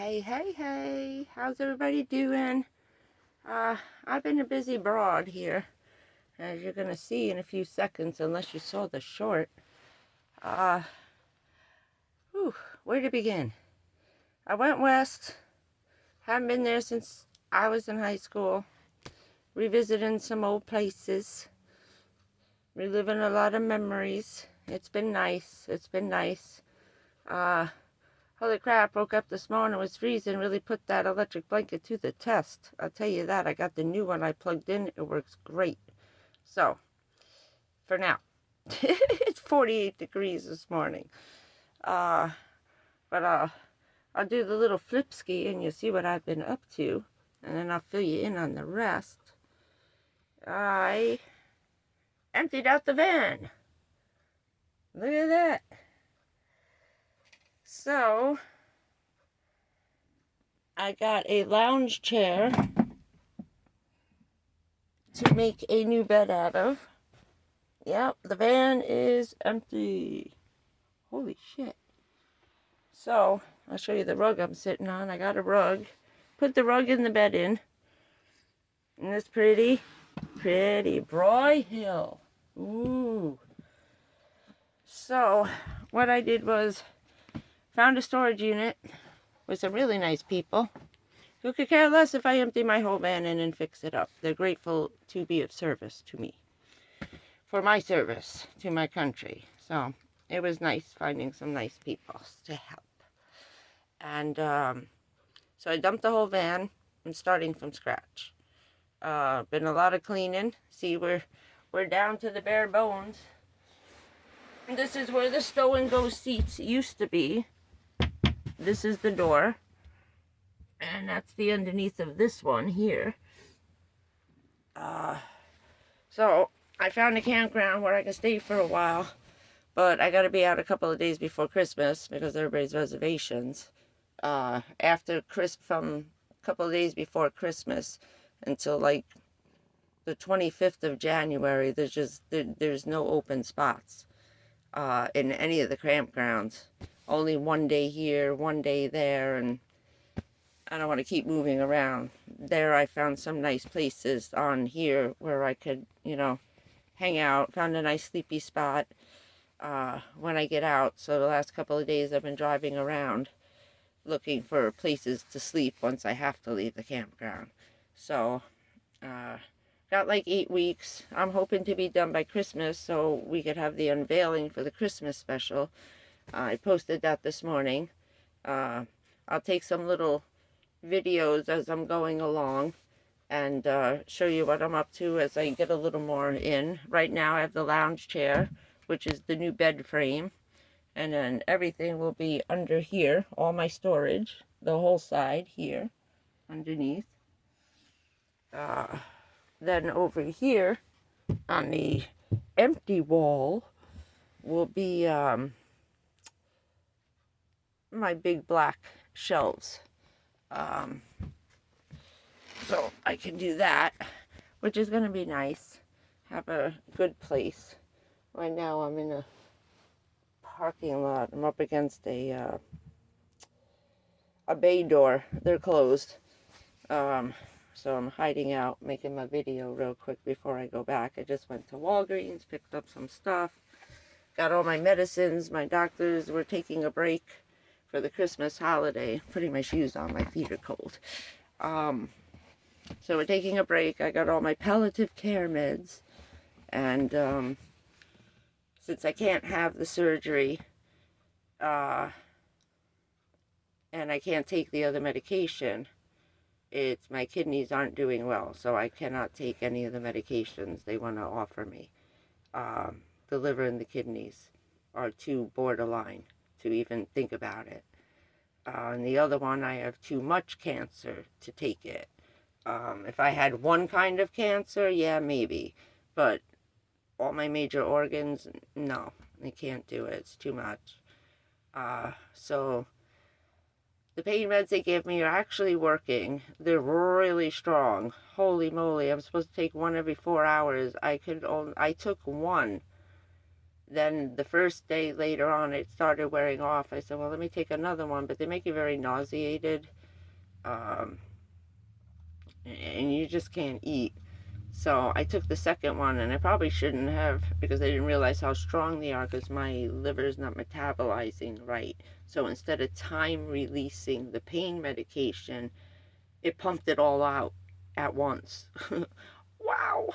Hey, how's everybody doing? I've been a busy broad here, as you're gonna see in a few seconds, unless you saw the short. Uh, where to begin? I went west, haven't been there since I was in high school, revisiting some old places, reliving a lot of memories. It's been nice. Uh, Holy crap, woke up this morning, it was freezing, really put that electric blanket to the test. I'll tell you that, I got the new one I plugged in, it works great. So, for now, it's 48 degrees this morning. Uh, but I'll do the little flip ski and you'll see what I've been up to, and then I'll fill you in on the rest. I emptied out the van. Look at that. So, I got a lounge chair to make a new bed out of. Yep, the van is empty. Holy shit. So, I'll show you the rug I'm sitting on. I got a rug. Put the rug in the bed in. And this pretty Broy Hill. Ooh. So, what I did was found a storage unit with some really nice people who could care less if I empty my whole van in and fix it up. They're grateful to be of service to me, for my service to my country. So it was nice finding some nice people to help. And so I dumped the whole van. I'm starting from scratch. Been a lot of cleaning. See, we're down to the bare bones. And this is where the stow and go seats used to be. This is the door. And that's the underneath of this one here. So I found a campground where I can stay for a while, but I got to be out a couple of days before Christmas because everybody's reservations. From a couple of days before Christmas until like the 25th of January, there's no open spots in any of the campgrounds. Only one day here, one day there, and I don't want to keep moving around. There I found some nice places on here where I could, hang out. Found a nice sleepy spot when I get out. So the last couple of days I've been driving around looking for places to sleep once I have to leave the campground. So, got like 8 weeks. I'm hoping to be done by Christmas so we could have the unveiling for the Christmas special. I posted that this morning. I'll take some little videos as I'm going along and show you what I'm up to as I get a little more in. Right now I have the lounge chair, which is the new bed frame, and then everything will be under here, all my storage, the whole side here underneath. Then over here on the empty wall will be my big black shelves. So I can do that, which is going to be nice. Have a good place. Right now I'm in a parking lot. I'm up against a bay door. They're closed. So I'm hiding out, making my video real quick before I go back. I just went to Walgreens, picked up some stuff, got all my medicines. My doctors were taking a break for the Christmas holiday. Putting my shoes on, my feet are cold. So we're taking a break. I got all my palliative care meds, and since I can't have the surgery, and I can't take the other medication, my kidneys aren't doing well, so I cannot take any of the medications they want to offer me. The liver and the kidneys are too borderline to even think about it. And the other one, I have too much cancer to take it. If I had one kind of cancer, yeah, maybe. But all my major organs, no, they can't do it. It's too much. So the pain meds they give me are actually working. They're really strong. Holy moly, I'm supposed to take one every 4 hours. I took one. Then the first day later on, it started wearing off. I said, well, let me take another one. But they make you very nauseated. um, and you just can't eat. So I took the second one, and I probably shouldn't have, because I didn't realize how strong they are, because my liver is not metabolizing right. So instead of time releasing the pain medication, it pumped it all out at once. Wow.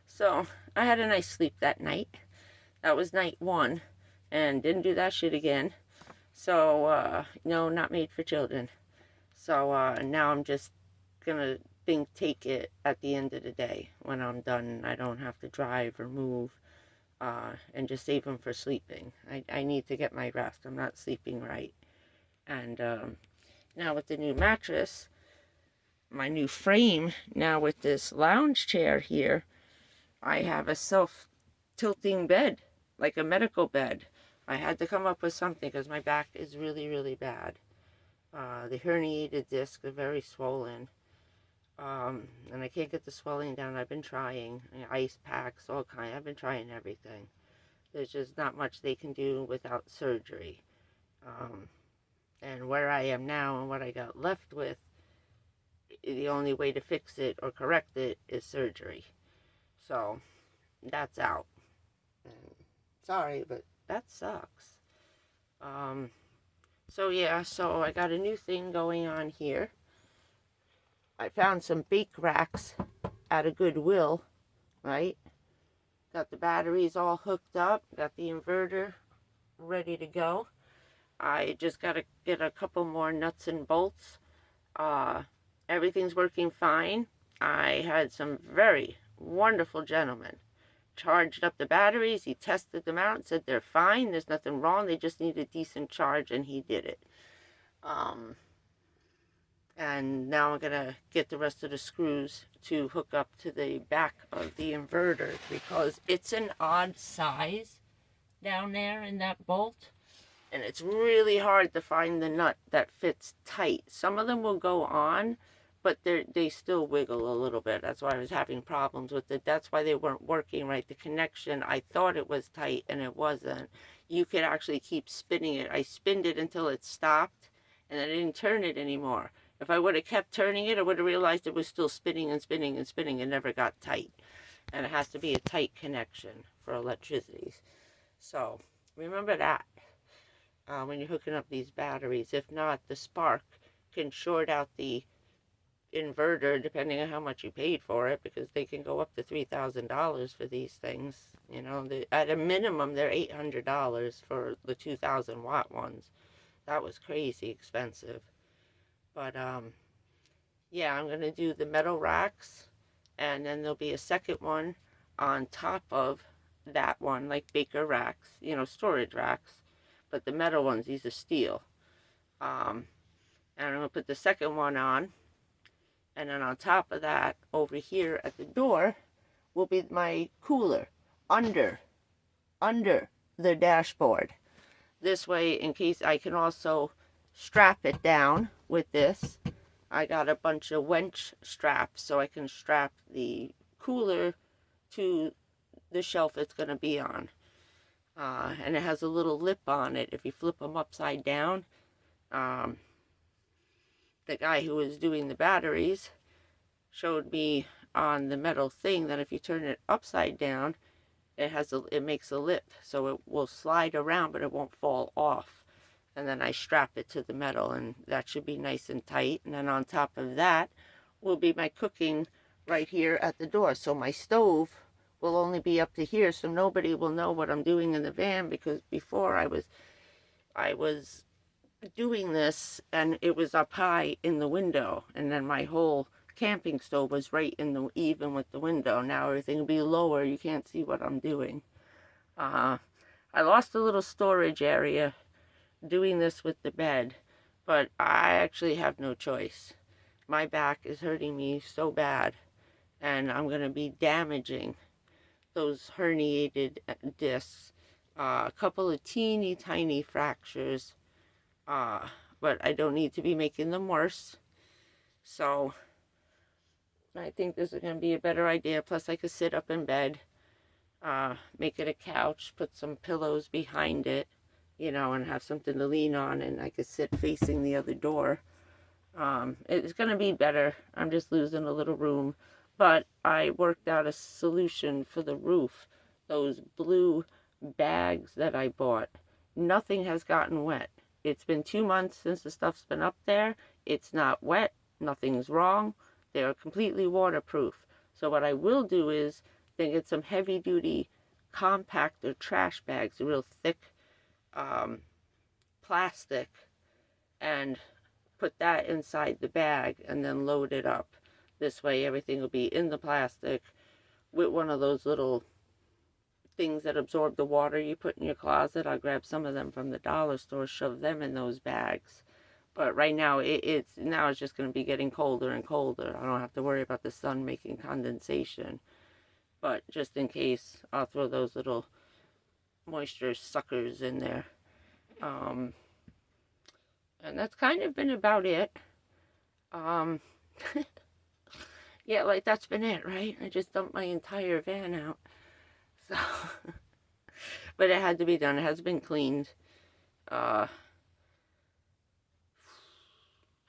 So I had a nice sleep that night. That was night one, and didn't do that shit again. So, no, not made for children. So now I'm just gonna take it at the end of the day when I'm done. I don't have to drive or move, and just save them for sleeping. I need to get my rest. I'm not sleeping right. And now with the new mattress, my new frame, now with this lounge chair here, I have a self-tilting bed, like a medical bed. I had to come up with something because my back is really, really bad. The herniated disc is very swollen. And I can't get the swelling down. I've been trying, ice packs, all kind. I've been trying everything. There's just not much they can do without surgery. And where I am now and what I got left with, the only way to fix it or correct it is surgery. So that's out. And sorry, but that sucks. So yeah, so I got a new thing going on here. I found some bake racks at a Goodwill, right? Got the batteries all hooked up, got the inverter ready to go. I just got to get a couple more nuts and bolts. Everything's working fine. I had some very wonderful gentlemen. Charged up the batteries, he tested them out and said they're fine, there's nothing wrong, they just need a decent charge, and he did it. And now I'm gonna get the rest of the screws to hook up to the back of the inverter, because it's an odd size down there in that bolt, and it's really hard to find the nut that fits tight. Some of them will go on, but they still wiggle a little bit. That's why I was having problems with it. That's why they weren't working right. The connection, I thought it was tight, and it wasn't. You could actually keep spinning it. I spinned it until it stopped, and I didn't turn it anymore. If I would have kept turning it, I would have realized it was still spinning and spinning and spinning and never got tight. And it has to be a tight connection for electricity. So remember that when you're hooking up these batteries. If not, the spark can short out the inverter, depending on how much you paid for it, because they can go up to $3,000 for these things. You know, at a minimum, they're $800 for the 2,000-watt ones. That was crazy expensive. But yeah, I'm gonna do the metal racks, and then there'll be a second one on top of that one, like baker racks, you know, storage racks. But the metal ones, these are steel. And I'm gonna put the second one on, and then on top of that, over here at the door, will be my cooler under the dashboard. This way, in case, I can also strap it down with this. I got a bunch of wench straps, so I can strap the cooler to the shelf it's going to be on. And it has a little lip on it. If you flip them upside down, the guy who was doing the batteries showed me on the metal thing that if you turn it upside down, it makes a lip, so it will slide around, but it won't fall off. And then I strap it to the metal, and that should be nice and tight. And then on top of that will be my cooking right here at the door. So my stove will only be up to here, so nobody will know what I'm doing in the van, because before I was doing this and it was up high in the window, and then my whole camping stove was right in the even with the window. Now everything will be lower, you can't see what I'm doing. I lost a little storage area doing this with the bed, but I actually have no choice. My back is hurting me so bad, and I'm going to be damaging those herniated discs. A couple of teeny tiny fractures, but I don't need to be making them worse. So I think this is going to be a better idea. Plus I could sit up in bed, make it a couch, put some pillows behind it, you know, and have something to lean on, and I could sit facing the other door. It's going to be better. I'm just losing a little room. But I worked out a solution for the roof. Those blue bags that I bought, nothing has gotten wet. It's been 2 months since the stuff's been up there. It's not wet. Nothing's wrong. They are completely waterproof. So what I will do is then get some heavy duty compactor trash bags, real thick um, plastic, and put that inside the bag and then load it up. This way everything will be in the plastic with one of those little things that absorb the water you put in your closet. I'll grab some of them from the dollar store, shove them in those bags. But right now it's just going to be getting colder and colder. I don't have to worry about the sun making condensation. But just in case, I'll throw those little moisture suckers in there. And that's kind of been about it. Yeah, like that's been it, right? I just dumped my entire van out. So, but it had to be done. It has been cleaned. Hasn't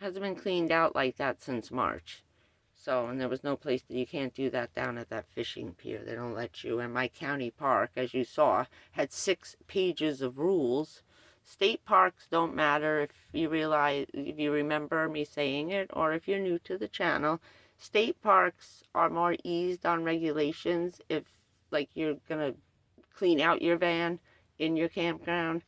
been cleaned out like that since March. So, and there was no place that you can't do that down at that fishing pier. They don't let you. And my county park, as you saw, had 6 pages of rules. State parks don't matter if you remember me saying it, or if you're new to the channel. State parks are more eased on regulations if, like, you're gonna clean out your van in your campground.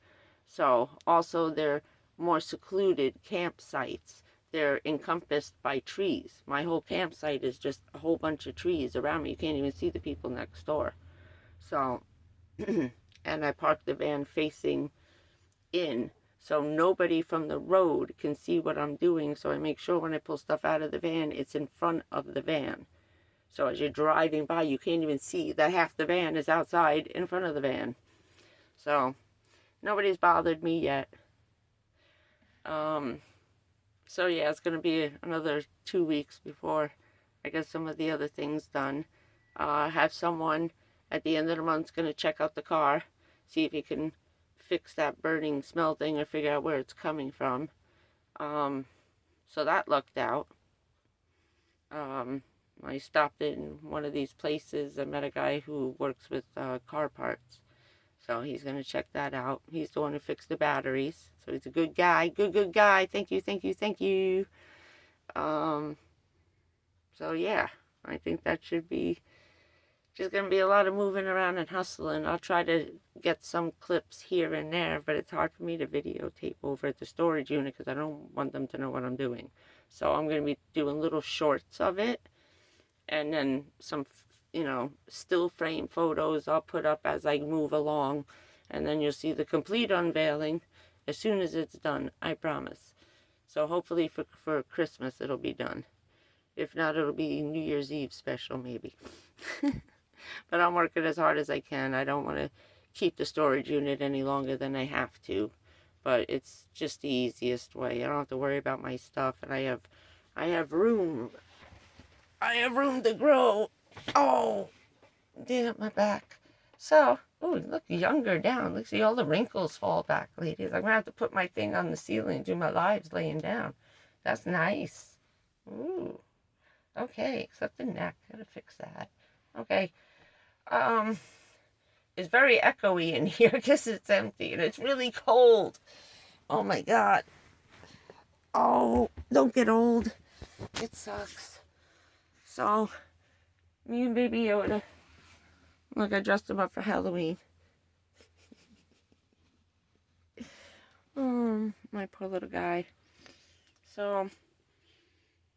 So, also, they're more secluded campsites. They're encompassed by trees. My whole campsite is just a whole bunch of trees around me. You can't even see the people next door. So, and I parked the van facing in, so nobody from the road can see what I'm doing. So I make sure when I pull stuff out of the van, it's in front of the van. So as you're driving by, you can't even see that half the van is outside in front of the van. So nobody's bothered me yet. So yeah, it's going to be another 2 weeks before I get some of the other things done. Have someone at the end of the month going to check out the car, see if he can fix that burning smell thing or figure out where it's coming from. So that lucked out. I stopped in one of these places. I met a guy who works with car parts. So he's going to check that out. He's the one who fixed the batteries. So he's a good guy. Good guy. Thank you, thank you, thank you. So yeah, I think that should be just going to be a lot of moving around and hustling. I'll try to get some clips here and there, but it's hard for me to videotape over at the storage unit because I don't want them to know what I'm doing. So I'm going to be doing little shorts of it, and then some, still frame photos I'll put up as I move along, and then you'll see the complete unveiling as soon as it's done, I promise. So hopefully for Christmas it'll be done. If not, it'll be New Year's Eve special maybe. But I'm working as hard as I can. I don't want to keep the storage unit any longer than I have to, but it's just the easiest way. I don't have to worry about my stuff, and I have room. I have room to grow. Oh, damn, my back. So, oh, look, younger down. Look, see all the wrinkles fall back, ladies. I'm going to have to put my thing on the ceiling and do my lives laying down. That's nice. Ooh. Okay, except the neck. Gotta fix that. Okay. It's very echoey in here because it's empty and it's really cold. Oh my God. Oh, don't get old. It sucks. So, me and Baby Yoda. Look, I dressed him up for Halloween. Oh, my poor little guy. So,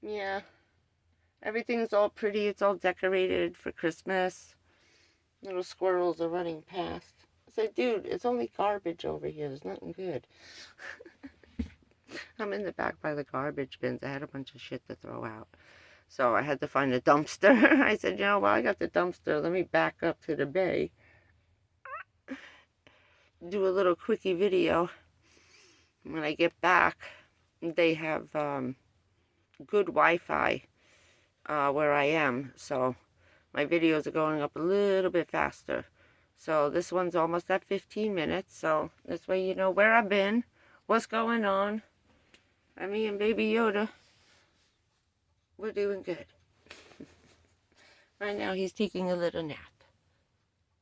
yeah. Everything's all pretty. It's all decorated for Christmas. Little squirrels are running past. I said, dude, it's only garbage over here. There's nothing good. I'm in the back by the garbage bins. I had a bunch of shit to throw out. So I had to find a dumpster. I said, well, I got the dumpster. Let me back up to the bay. Do a little quickie video. When I get back, they have good Wi-Fi where I am. So my videos are going up a little bit faster. So this one's almost at 15 minutes. So this way you know where I've been, what's going on. Me and Baby Yoda. we're doing good. Right now he's taking a little nap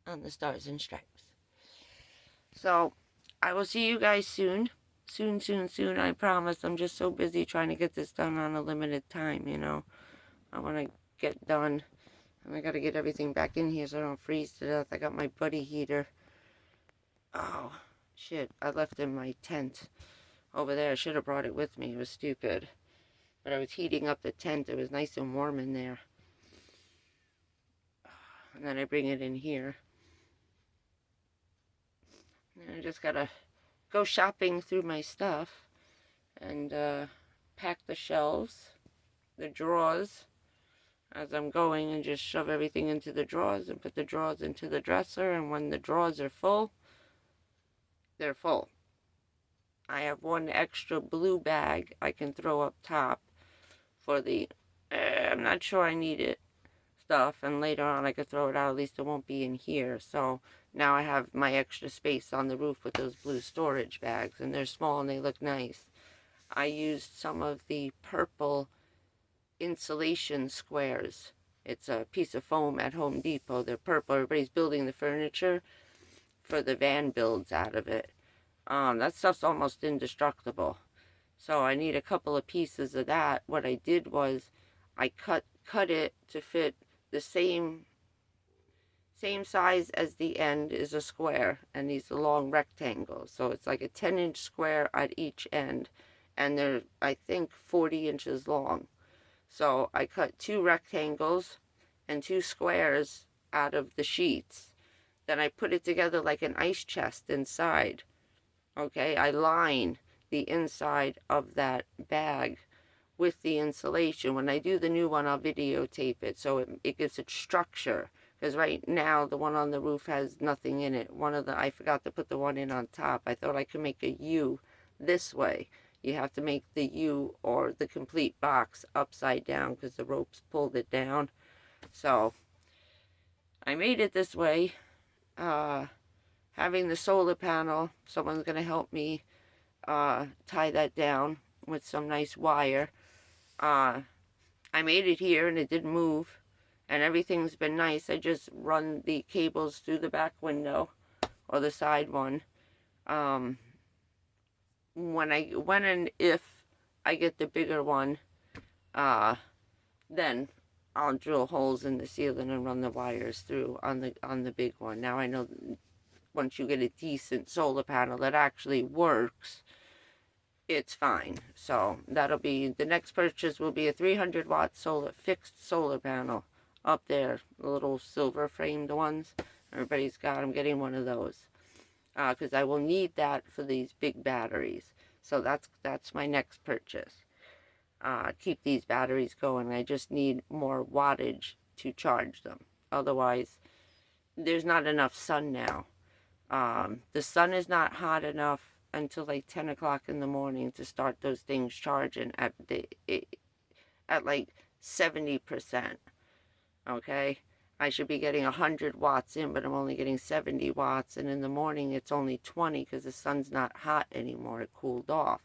on the Stars and Stripes. So I will see you guys soon. Soon, soon, soon, I promise. I'm just so busy trying to get this done on a limited time, you know. I want to get done. And I got to get everything back in here so I don't freeze to death. I got my buddy heater. Oh, shit. I left in my tent over there. I should have brought it with me. It was stupid. But I was heating up the tent. It was nice and warm in there. And then I bring it in here. And I just got to go shopping through my stuff and pack the shelves, the drawers, as I'm going, and just shove everything into the drawers and put the drawers into the dresser. And when the drawers are full, they're full. I have one extra blue bag I can throw up top for the, I'm not sure I need it, stuff, and later on I could throw it out. At least it won't be in here. So now I have my extra space on the roof with those blue storage bags, and they're small and they look nice. I used some of the purple insulation squares. It's a piece of foam at Home Depot. They're purple. Everybody's building the furniture for the van builds out of it. That stuff's almost indestructible. So I need a couple of pieces of that. What I did was I cut it to fit the same size as the end is a square, and these are long rectangles. So it's like a 10-inch square at each end, and they're, I think, 40 inches long. So I cut 2 rectangles and 2 squares out of the sheets. Then I put it together like an ice chest inside. Okay, I line the inside of that bag with the insulation. When I do the new one, I'll videotape it so it gives it structure. Because right now, the one on the roof has nothing in it. I forgot to put the one in on top. I thought I could make a U this way. You have to make the U or the complete box upside down because the ropes pulled it down. So I made it this way. Having the solar panel, someone's going to help me tie that down with some nice wire. I made it here and it didn't move, and everything's been nice. I just run the cables through the back window or the side one. When and if I get the bigger one, then I'll drill holes in the ceiling and run the wires through on the big one. Now I know once you get a decent solar panel that actually works, it's fine. So that'll be, the next purchase will be a 300 watt fixed solar panel up there, the little silver framed ones. Everybody's got, I'm getting one of those. Because I will need that for these big batteries. So that's my next purchase. Keep these batteries going. I just need more wattage to charge them. Otherwise, there's not enough sun now. The sun is not hot enough until like 10 o'clock in the morning to start those things charging at like 70%. Okay? I should be getting 100 watts in, but I'm only getting 70 watts. And in the morning, it's only 20 because the sun's not hot anymore. It cooled off.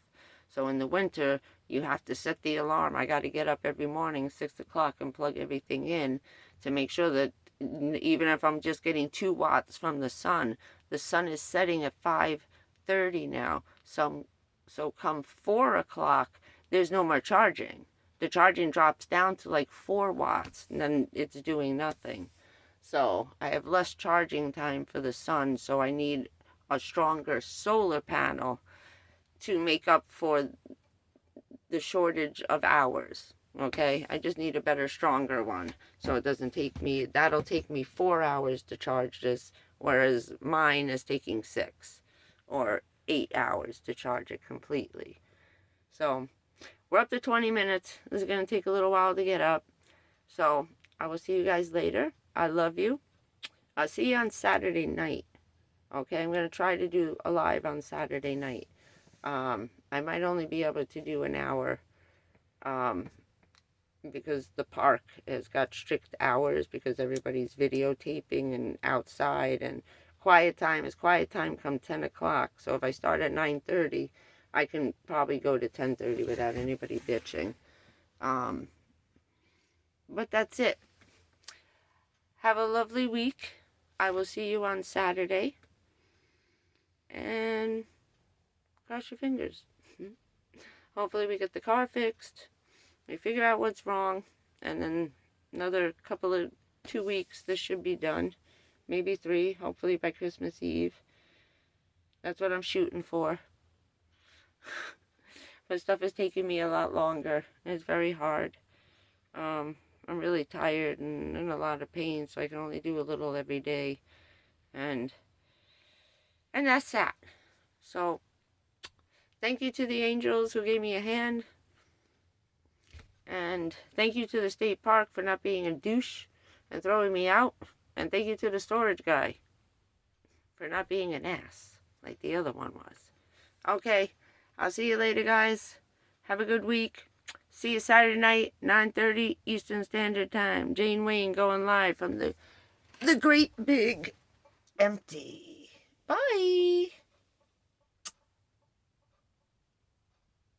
So in the winter, you have to set the alarm. I got to get up every morning, 6 o'clock, and plug everything in to make sure that even if I'm just getting 2 watts from the sun is setting at 5:30 now. So come 4 o'clock, there's no more charging. The charging drops down to like 4 watts, and then it's doing nothing. So I have less charging time for the sun, so I need a stronger solar panel to make up for the shortage of hours. Okay, I just need a better, stronger one, so it doesn't take me, that'll take me 4 hours to charge this, whereas mine is taking 6 or 8 hours to charge it completely. So we're up to 20 minutes. This is going to take a little while to get up. So I will see you guys later. I love you. I'll see you on Saturday night. Okay, I'm going to try to do a live on Saturday night. I might only be able to do an hour because the park has got strict hours because everybody's videotaping and outside, and quiet time come 10 o'clock. So if I start at 9:30, I can probably go to 10:30 without anybody bitching. But that's it. Have a lovely week. I will see you on Saturday. And cross your fingers. Hopefully we get the car fixed. We figure out what's wrong. And then another 2 weeks, this should be done. Maybe 3, hopefully by Christmas Eve. That's what I'm shooting for. But stuff is taking me a lot longer. It's very hard. I'm really tired and in a lot of pain, so I can only do a little every day. And that's that. So, thank you to the angels who gave me a hand. And thank you to the state park for not being a douche and throwing me out. And thank you to the storage guy for not being an ass like the other one was. Okay, I'll see you later, guys. Have a good week. See you Saturday night, 9:30 Eastern Standard Time. Jane Wayne going live from the great big empty. Bye.